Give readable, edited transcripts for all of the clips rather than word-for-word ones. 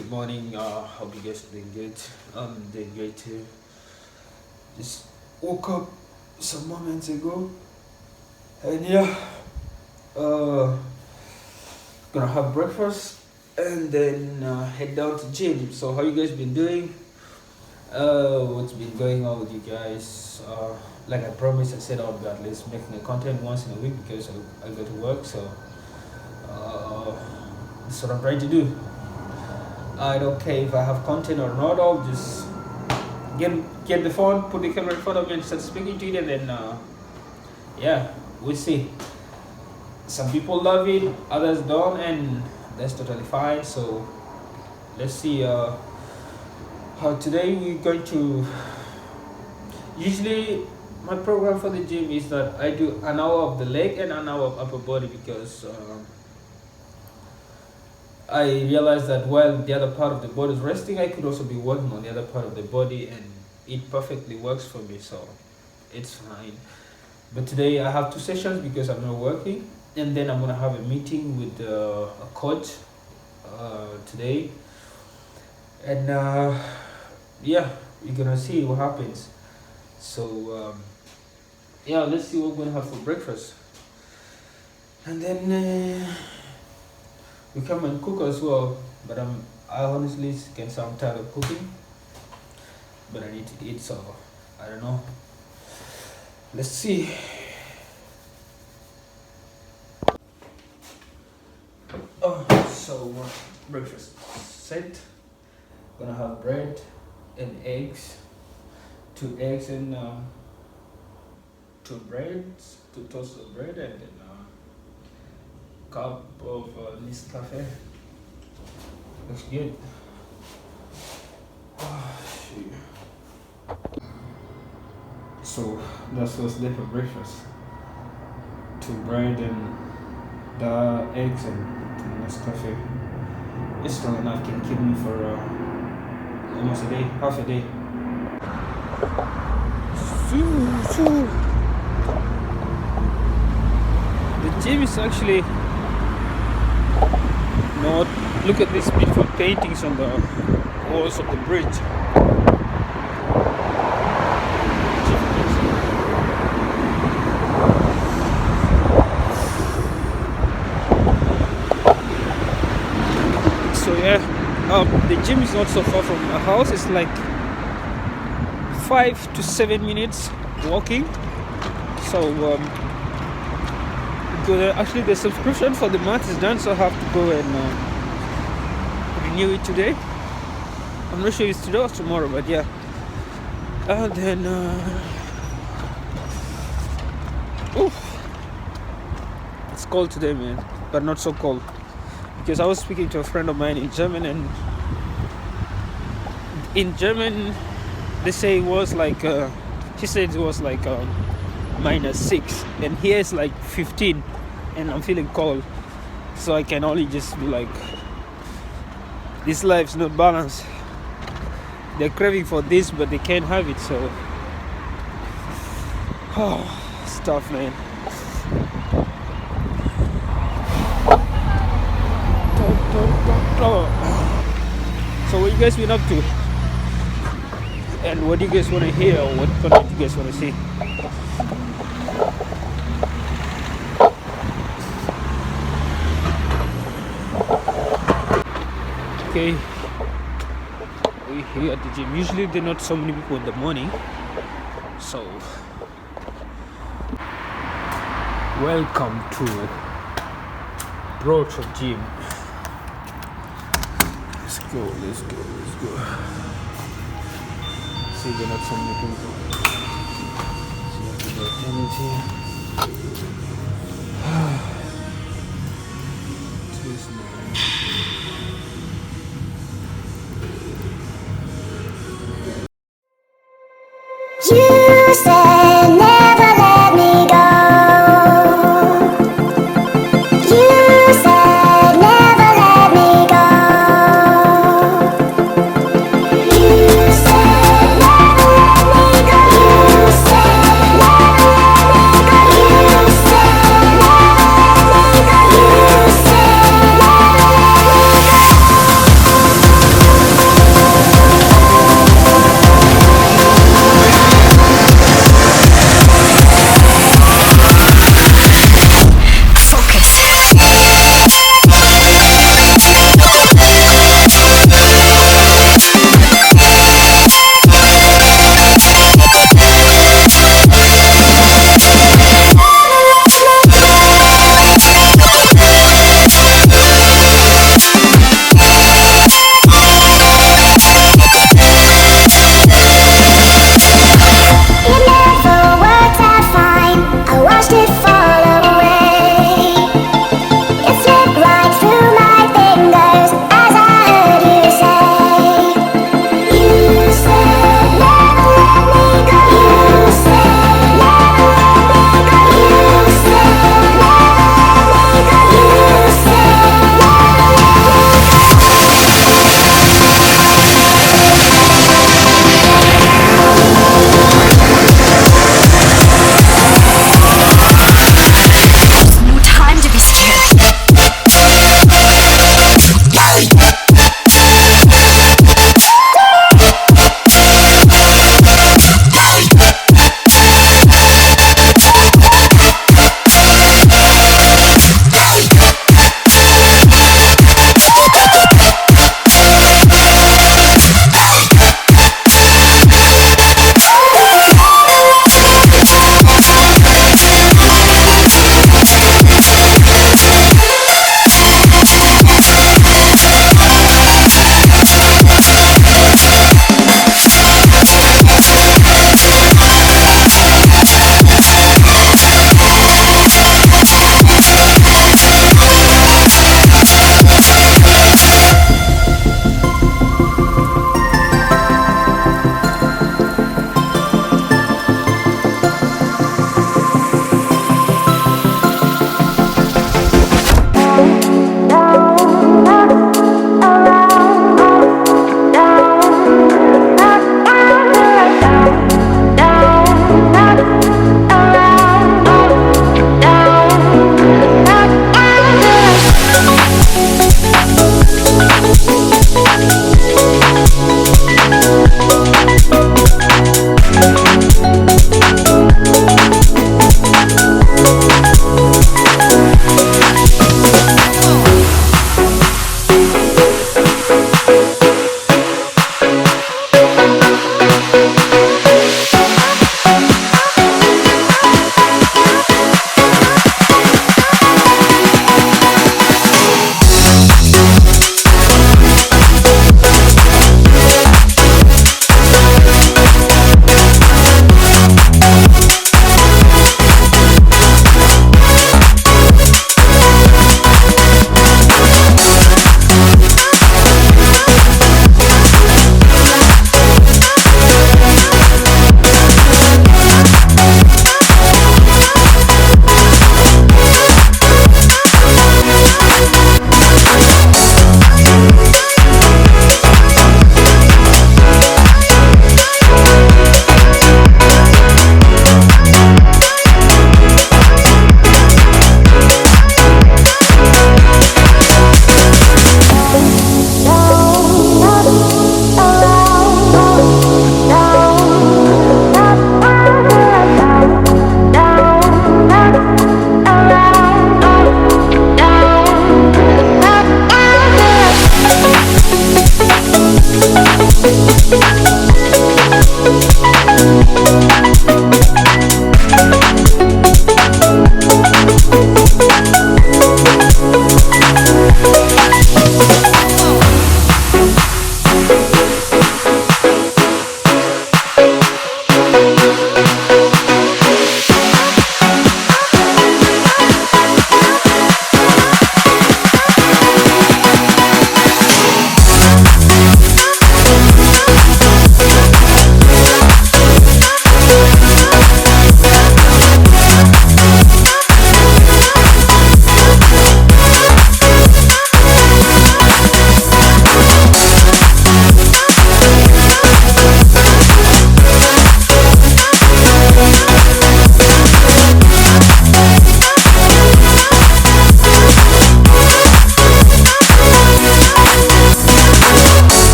Good morning. Hope you guys are doing good. I'm doing great too. Just woke up some moments ago, and uh, gonna have breakfast and then head down to gym. So how you guys been doing? What's been going on with you guys? Like I promised, I said I'll be at least making a content once in a week because I go to work. So uh, that's what I'm trying to do. I don't care if I have content or not. I'll just get the phone, put the camera in front of me, and start speaking to it, and then we'll see. Some people love it, others don't, and that's totally fine. So let's see. How today we're going to. Usually, my program for the gym is that I do an hour of the leg and an hour of upper body because. I realized that while the other part of the body is resting, I could also be working on the other part of the body, and it perfectly works for me, so it's fine. But today I have two sessions because I'm not working, and then I'm gonna have a meeting with a coach today, and we're gonna see what happens. So let's see what we're gonna have for breakfast, and then. We come and cook as well, but I honestly can say I'm tired of cooking, but I need to eat, so I don't know. Let's see. Breakfast set. Gonna have bread and eggs, 2 eggs and 2 toasted bread, and then cup of Nescafe. Looks good. So that's what's there for breakfast. 2 bread and the eggs and Nescafe. It's strong enough, can keep me for almost a day, half a day. The gym is actually not. Look at these beautiful paintings on the walls of the bridge. So the gym is not so far from my house. It's like 5 to 7 minutes walking. So actually the subscription for the month is done, so I have to go and renew it today. I'm not sure if it's today or tomorrow, but yeah. And then it's cold today, man, but not so cold because I was speaking to a friend of mine in German, and in German they say it was like she said it was like -6, and here it's like 15, and I'm feeling cold, so I can only just be like, this life's not balanced. They're craving for this, but they can't have it, so it's tough, man. So what you guys been up to, and what do you guys want to hear, or what content you guys want to see? Okay, we're here at the gym. Usually there are not so many people in the morning, so welcome to Brocho Gym. Let's go. See, there are not so many people. See, I have to get energy. This man. You said never let me go. You said never let me go. You said never let me go. You said never let me go. You said never let me go. You said never let me go.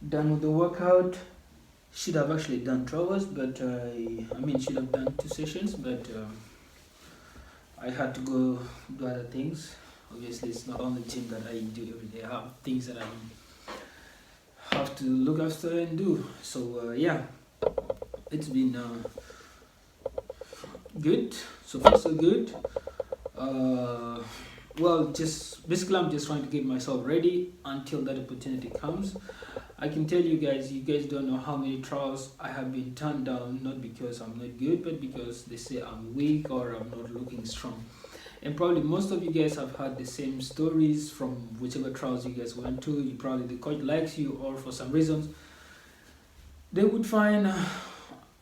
done with the workout. Should have actually done 2 hours, but I mean should have done 2 sessions, but I had to go do other things. Obviously, it's not only gym that I do every day. I have things that I have to look after and do. So yeah, it's been good. So far, so good. Uh, well, just basically, I'm just trying to get myself ready until that opportunity comes. I can tell you guys don't know how many trials I have been turned down, not because I'm not good, but because they say I'm weak or I'm not looking strong. And probably most of you guys have had the same stories from whichever trials you guys went to. You probably the coach likes you, or for some reasons they would find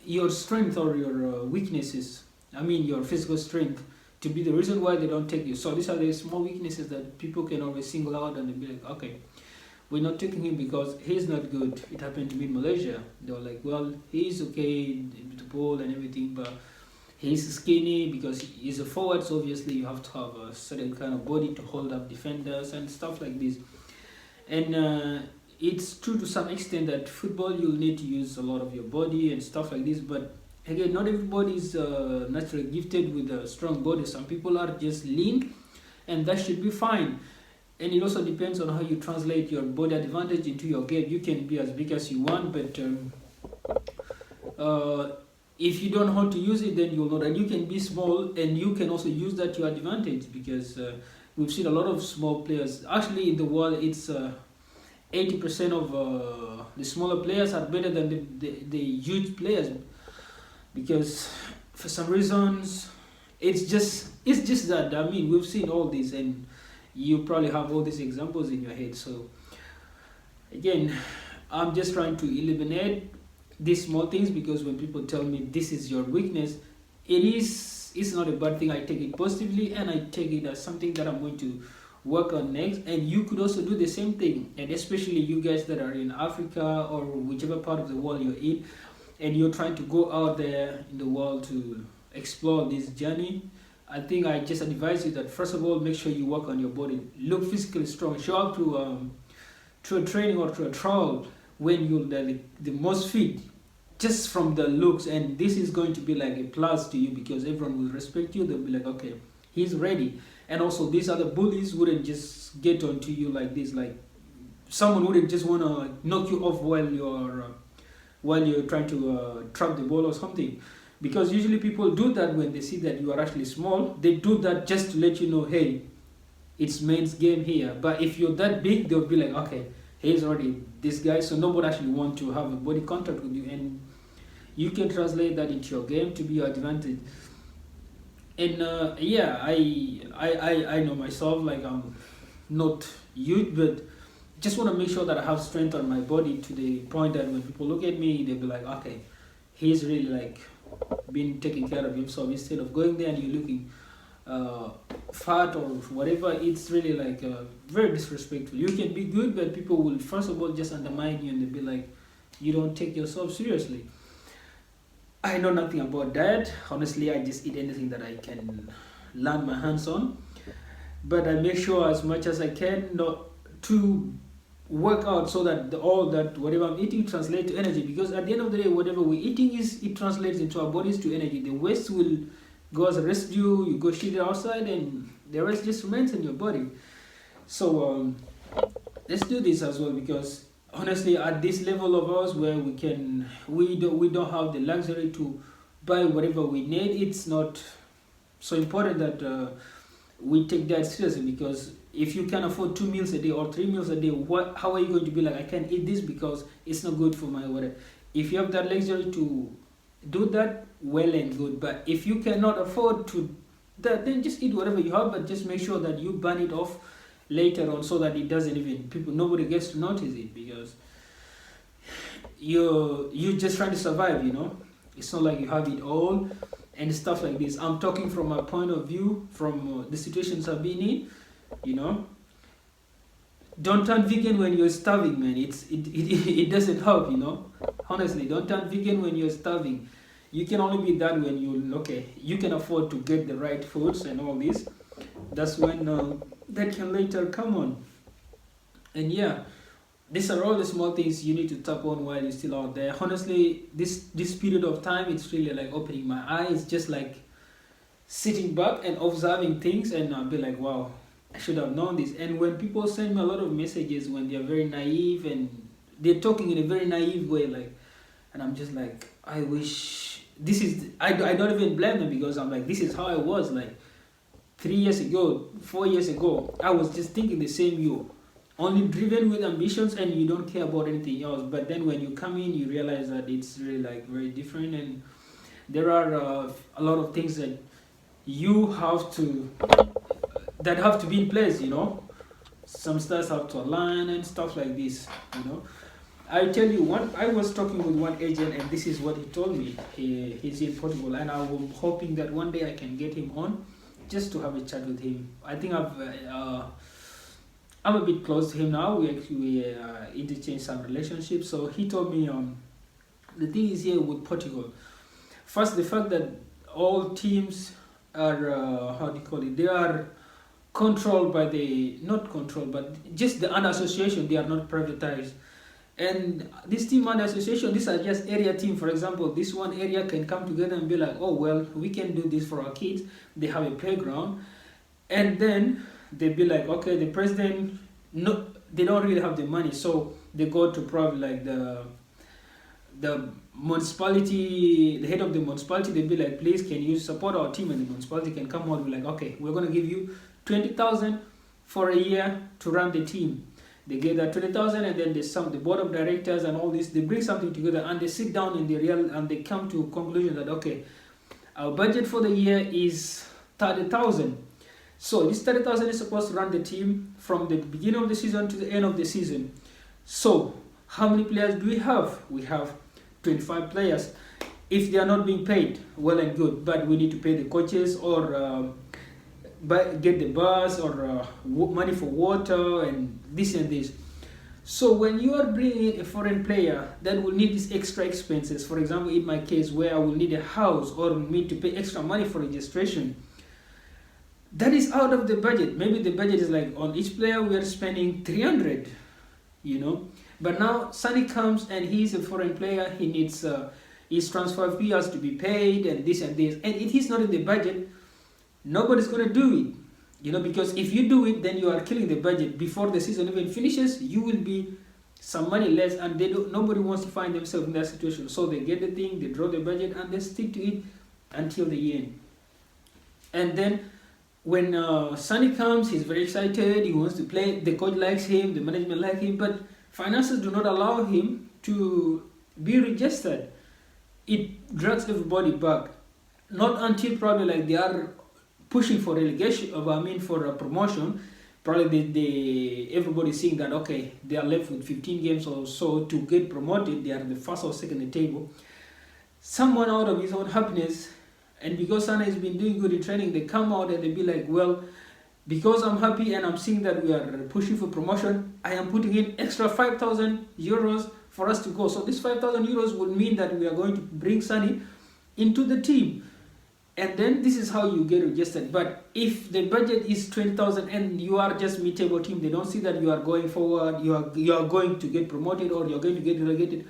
your strength or your weaknesses. I mean your physical strength to be the reason why they don't take you. So these are the small weaknesses that people can always single out and be like, okay, we're not taking him because he's not good. It happened to me in Malaysia. They were like, well, he's okay with the ball and everything, but he's skinny because he's a forward. So obviously, you have to have a certain kind of body to hold up defenders and stuff like this. And it's true to some extent that football you'll need to use a lot of your body and stuff like this. But again, not everybody is naturally gifted with a strong body. Some people are just lean, and that should be fine. And it also depends on how you translate your body advantage into your game. You can be as big as you want, but if you don't know how to use it, then you'll know that you can be small and you can also use that to your advantage, because we've seen a lot of small players. Actually, in the world, it's 80% of the smaller players are better than the huge players, because for some reasons it's just that. I mean, we've seen all this, and you probably have all these examples in your head. So again, I'm just trying to eliminate these small things, because when people tell me this is your weakness, it's not a bad thing. I take it positively and I take it as something that I'm going to work on next. And you could also do the same thing, and especially you guys that are in Africa or whichever part of the world you're in, and you're trying to go out there in the world to explore this journey. I think I just advise you that first of all, make sure you work on your body, look physically strong, show up to a training or to a trial when you're the most fit, just from the looks. And this is going to be like a plus to you, because everyone will respect you. They'll be like, okay, he's ready. And also, these other bullies wouldn't just get onto you like this. Like someone wouldn't just want to like knock you off while you're trying to trap the ball or something. Because usually people do that when they see that you are actually small. They do that just to let you know, hey, it's men's game here. But if you're that big, they'll be like, okay, he's already this guy, so nobody actually want to have a body contact with you. And you can translate that into your game to be your advantage. And yeah, I know myself, like I'm not huge, but just want to make sure that I have strength on my body to the point that when people look at me, they'll be like, okay, he's really like been taking care of himself, instead of going there and you're looking fat or whatever. It's really like very disrespectful. You can be good, but people will first of all just undermine you, and they'll be like, you don't take yourself seriously. I know nothing about that. Honestly, I just eat anything that I can land my hands on. But I make sure as much as I can not to work out, so that all that whatever I'm eating translates to energy. Because at the end of the day, whatever we're eating it translates into our bodies to energy. The waste will go as a residue. You go shit it outside, and the rest just remains in your body. So let's do this as well, because honestly, at this level of ours, where we don't have the luxury to buy whatever we need, it's not so important that we take that seriously. Because if you can afford 2 meals a day or 3 meals a day, how are you going to be like, I can't eat this because it's not good for my whatever? If you have that luxury to do that, well and good. But if you cannot afford to that, then just eat whatever you have, but just make sure that you burn it off later on, so that it doesn't even nobody gets to notice it, because you're just trying to survive. It's not like you have it all and stuff like this. I'm talking from my point of view, from the situations I've been in. Don't turn vegan when you're starving, man. It doesn't help. Honestly, don't turn vegan when you're starving. You can only be that when you can afford to get the right foods and all this. That's when that can later come on. And yeah, these are all the small things you need to tap on while you're still out there. Honestly, this period of time, it's really like opening my eyes, just like sitting back and observing things, and I'll be like, wow, I should have known this. And when people send me a lot of messages when they're very naive and they're talking in a very naive way, like, and I'm just like, I wish this is. I don't even blame them, because I'm like, this is how I was like 3 years ago, 4 years ago. I was just thinking the same you, only driven with ambitions, and you don't care about anything else. But then when you come in, you realize that it's really like very different, and there are a lot of things that you have to that have to be in place. Some stars have to align and stuff like this. I tell you, I was talking with one agent, and this is what he told me. He's in Portugal, and I'm hoping that one day I can get him on, just to have a chat with him. I think I'm a bit close to him now. We interchange some relationships. So he told me, the thing is here with Portugal. First, the fact that all teams are how do you call it? They are controlled by not controlled, but just the under association. They are not privatized. And this team under association, these are just area team. For example, this one area can come together and be like, oh well, we can do this for our kids. They have a playground, and then they be like, okay, the president, no, they don't really have the money, so they go to probably like the municipality, the head of the municipality. They be like, please, can you support our team? And the municipality can come out and be like, okay, we're gonna give you 20,000 for a year to run the team. They get that 20,000, and then the board of directors and all this, they bring something together, and they sit down and they come to a conclusion that, okay, our budget for the year is 30,000. So this 30,000 is supposed to run the team from the beginning of the season to the end of the season. So how many players do we have? We have 25 players. If they are not being paid, well and good, but we need to pay the coaches, or get the bus, or money for water and this and this. So when you are bringing in a foreign player that will need these extra expenses, for example, in my case where I will need a house or need to pay extra money for registration, that is out of the budget. Maybe the budget is like, on each player we are spending 300, But now Sunny comes and he's a foreign player. He needs his transfer fee has to be paid, and this and this. And if he's not in the budget, nobody's going to do it. Because if you do it, then you are killing the budget. Before the season even finishes, you will be some money less, and nobody wants to find themselves in that situation. So they get the thing, they draw the budget, and they stick to it until the end. And then when Sunny comes, he's very excited, he wants to play, the coach likes him, the management like him, but finances do not allow him to be registered. It drags everybody back. Not until probably like they are pushing for relegation, for a promotion. Probably everybody's seeing that, okay, they are left with 15 games or so to get promoted. They are the first or second in the table. Someone out of his own happiness, and because Sana has been doing good in training, they come out and they be like, well, because I'm happy and I'm seeing that we are pushing for promotion, I am putting in extra 5,000 euros for us to go. So this 5,000 euros would mean that we are going to bring Sunny into the team. And then this is how you get registered. But if the budget is 20,000 and you are just mid-table team, they don't see that you are going forward, you are going to get promoted or you're going to get relegated.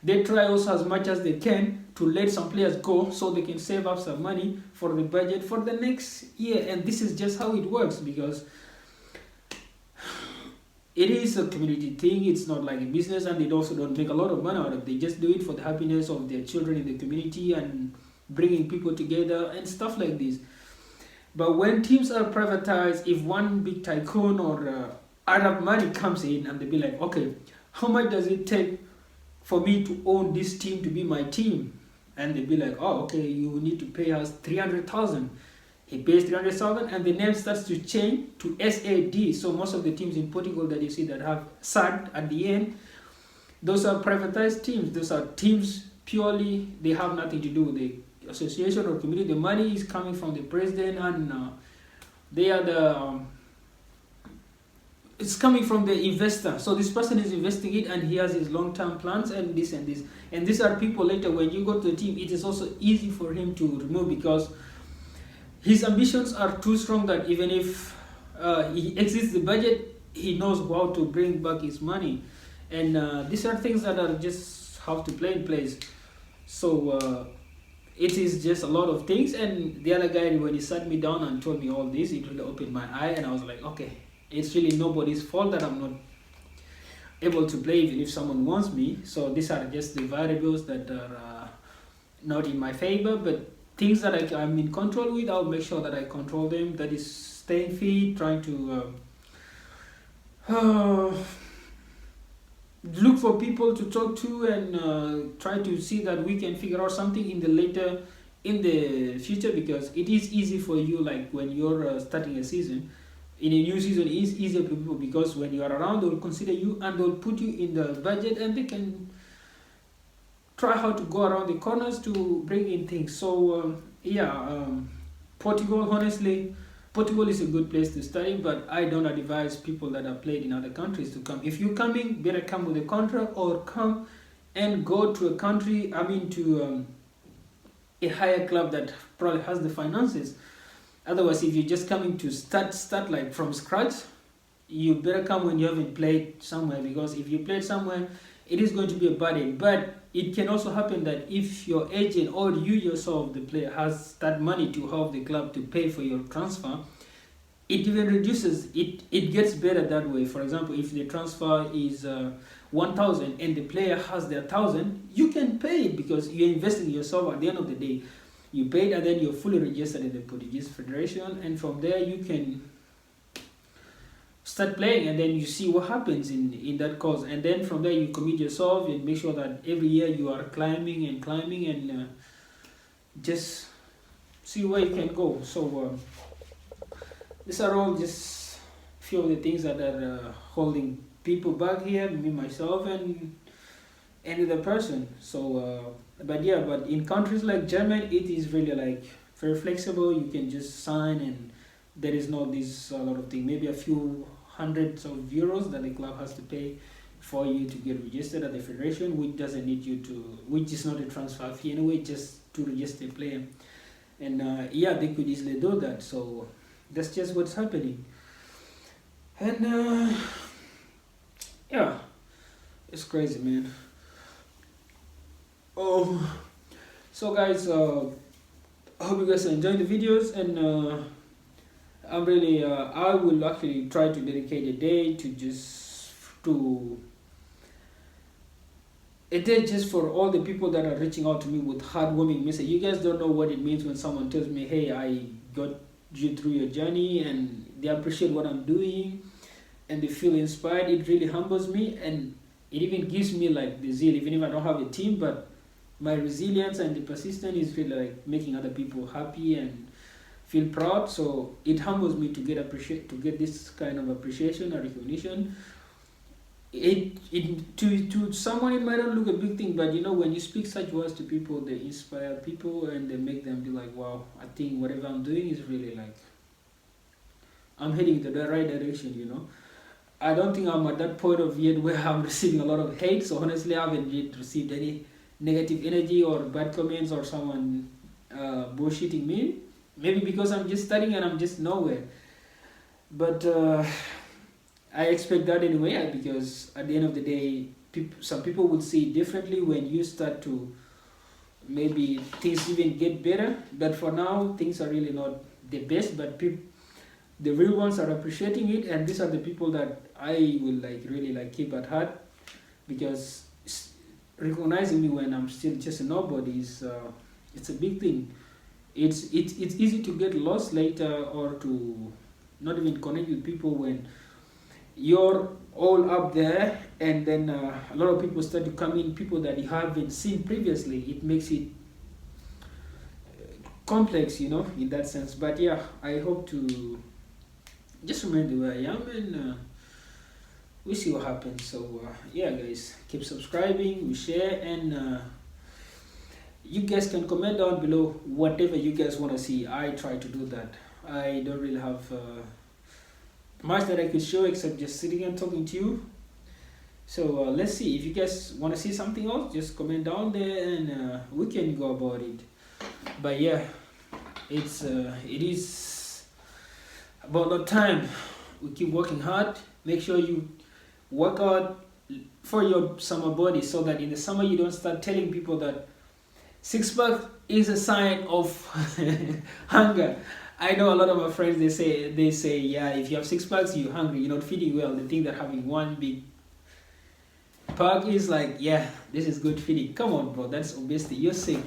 They try also as much as they can to let some players go so they can save up some money for the budget for the next year. And this is just how it works, because it is a community thing. It's not like a business, and they also don't make a lot of money out of it. They just do it for the happiness of their children in the community and bringing people together and stuff like this. But when teams are privatized, if one big tycoon or Arab money comes in and they be like, okay, how much does it take for me to own this team to be my team? And they be like, oh, okay, you need to pay us 300,000. He pays 300,000, and the name starts to change to SAD. So most of the teams in Portugal that you see that have SAD at the end, those are privatized teams. Those are teams purely, they have nothing to do with the association or community. The money is coming from the president, and they are it's coming from the investor. So this person is investing it, and he has his long-term plans and this and this. And these are people later, when you go to the team, it is also easy for him to remove, because his ambitions are too strong that even if he exceeds the budget, he knows how to bring back his money. and these are things that are just have to play in place. So it is just a lot of things, and the other guy, when he sat me down and told me all this, it really opened my eye, and I was like, okay, it's really nobody's fault that I'm not able to play even if someone wants me. So these are just the variables that are not in my favor, but things that I'm in control with, I'll make sure that I control them. That is staying fit, trying to look for people to talk to, and try to see that we can figure out something in the future, because it is easy for you, like when you're starting a season. In a new season, it is easier for people, because when you are around, they will consider you and they'll put you in the budget, and they can try how to go around the corners to bring in things. So Portugal, honestly, Portugal is a good place to study, but I don't advise people that have played in other countries to come. If you're coming, better come with a contract, or come and go to a country, to a higher club that probably has the finances. Otherwise, if you're just coming to start like from scratch, you better come when you haven't played somewhere, because if you played somewhere, it is going to be a burden. But it can also happen that if your agent or you yourself, the player, has that money to help the club to pay for your transfer, it even reduces it. It gets better that way. For example, if the transfer is 1,000 and the player has their 1,000, you can pay it, because you're investing in yourself. At the end of the day, you paid, and then you're fully registered in the Portuguese Federation, and from there you can start playing, and then you see what happens in that course, and then from there you commit yourself and make sure that every year you are climbing and just see where you can go. So these are all just few of the things that are holding people back here, me, myself, and any other person. So but in countries like Germany, it is really like very flexible. You can just sign, and there is not this a lot of thing, maybe a few hundreds of euros that the club has to pay for you to get registered at the federation, which doesn't need you to, which is not a transfer fee anyway, just to register a player. And they could easily do that. So that's just what's happening. And it's crazy, man. So guys, I hope you guys are enjoying the videos, and I'm really I will actually try to dedicate a day just for all the people that are reaching out to me with heartwarming message. You guys don't know what it means when someone tells me, hey, I got you through your journey, and they appreciate what I'm doing and they feel inspired. It really humbles me, and it even gives me like the zeal, even if I don't have a team, but my resilience and the persistence is really like making other people happy and feel proud. So it humbles me to get this kind of appreciation or recognition. To someone it might not look a big thing, but when you speak such words to people, they inspire people and they make them be like, wow, I think whatever I'm doing is really like I'm heading to the right direction. I don't think I'm at that point of yet where I'm receiving a lot of hate. So honestly, I haven't yet received any negative energy or bad comments or someone bullshitting me. Maybe because I'm just studying and I'm just nowhere. But I expect that anyway, because at the end of the day, some people will see it differently when you start to maybe things even get better. But for now, things are really not the best, but the real ones are appreciating it, and these are the people that I will really keep at heart, because recognizing me when I'm still just a nobody is it's a big thing. It's easy to get lost later, or to not even connect with people when you're all up there, and then a lot of people start to come in, people that you haven't seen previously. It makes it complex, in that sense. But yeah, I hope to just remain where I am, and we see what happens. So guys, keep subscribing, we share, and you guys can comment down below whatever you guys want to see. I try to do that. I don't really have much that I could show except just sitting and talking to you. So let's see, if you guys want to see something else, just comment down there, and we can go about it. But yeah, it is about that time. We keep working hard. Make sure you work out, for your summer body, so that in the summer you don't start telling people that 6-pack is a sign of hunger. I know a lot of my friends, they say yeah, if you have 6 packs you're hungry, you're not feeding well. They think that having one big pack is like, yeah, this is good feeding. Come on bro, that's obesity, you're sick.